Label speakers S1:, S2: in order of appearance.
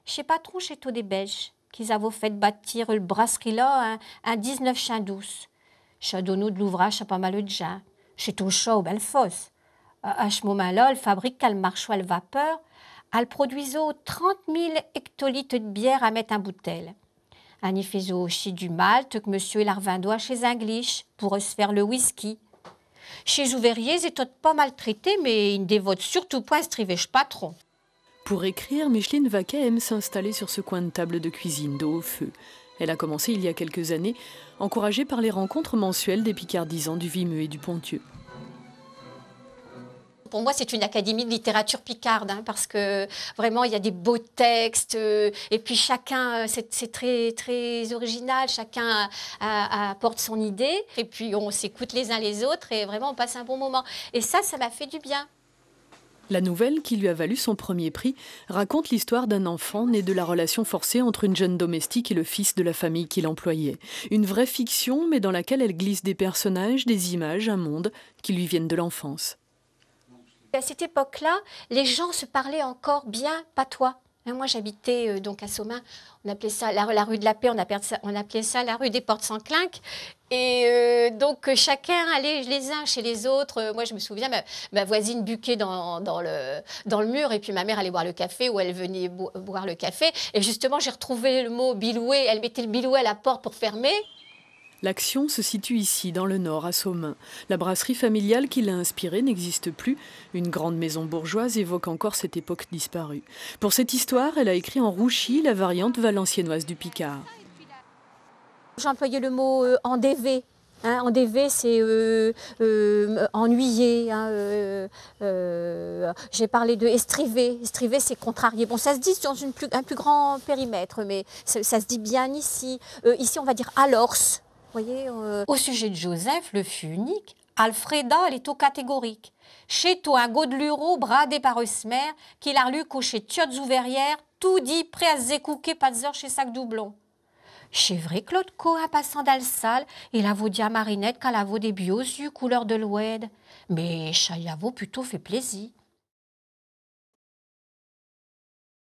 S1: chez patron chez tôt des Belges, qu'ils avaient fait bâtir le brasserie là un 19 chins douce. Chez donné de l'ouvrage à pas mal de gens, chez tout chat au Bellefosse. À ce moment-là, elle fabrique qu'elle marche à la vapeur, elle produisait 30 000 hectolitres de bière à mettre en bouteille. Elle y faisait aussi du malt que monsieur et l'arvindois chez English pour se faire le whisky. Chez les ouvriers, ils étaient pas maltraités, mais ils ne dévotent surtout pas un strivèche patron.
S2: Pour écrire, Micheline Vaquet aime s'installer sur ce coin de table de cuisine, dos au feu. Elle a commencé il y a quelques années, encouragée par les rencontres mensuelles des picardisans du Vimeux et du Ponthieu.
S1: Pour moi, c'est une académie de littérature picarde, parce que vraiment, il y a des beaux textes, et puis chacun, c'est très, très original, chacun apporte son idée, et puis on s'écoute les uns les autres, et vraiment, on passe un bon moment. Et ça m'a fait du bien.
S2: La nouvelle, qui lui a valu son premier prix, raconte l'histoire d'un enfant né de la relation forcée entre une jeune domestique et le fils de la famille qui l'employait. Une vraie fiction, mais dans laquelle elle glisse des personnages, des images, un monde qui lui viennent de l'enfance.
S1: À cette époque-là, les gens se parlaient encore bien patois. Moi, j'habitais donc à Somain, on appelait ça la rue de la Paix, on appelait ça la rue des Portes sans clinque. Et donc, chacun allait les uns chez les autres. Moi, je me souviens, ma voisine buquait dans le mur, et puis ma mère allait boire le café, ou elle venait boire le café. Et justement, j'ai retrouvé le mot bilouer. Elle mettait le bilouet à la porte pour fermer.
S2: L'action se situe ici, dans le Nord, à Somain. La brasserie familiale qui l'a inspirée n'existe plus. Une grande maison bourgeoise évoque encore cette époque disparue. Pour cette histoire, elle a écrit en rouchi la variante valenciennoise du Picard.
S1: J'ai employé le mot endévé. Endévé, c'est ennuyé. J'ai parlé de estrivé. Estrivé, c'est contrarié. Bon, ça se dit dans un plus grand périmètre, mais ça se dit bien ici. Ici, on va dire alors. Voyez, au sujet de Joseph, le fut unique. Alfreda, elle est au catégorique. Chez toi, un godeluro bradé par Eusmer, qu'il a lu chez Tiottes ouvrières, tout dit prêt à se zécouquer pas de heures chez sac doublon. Chez vrai Claude Co, un passant dans le salle, il a vaut dit à Marinette qu'elle a vaut des bios yeux couleur de l'oued. Mais Chayavo plutôt fait plaisir.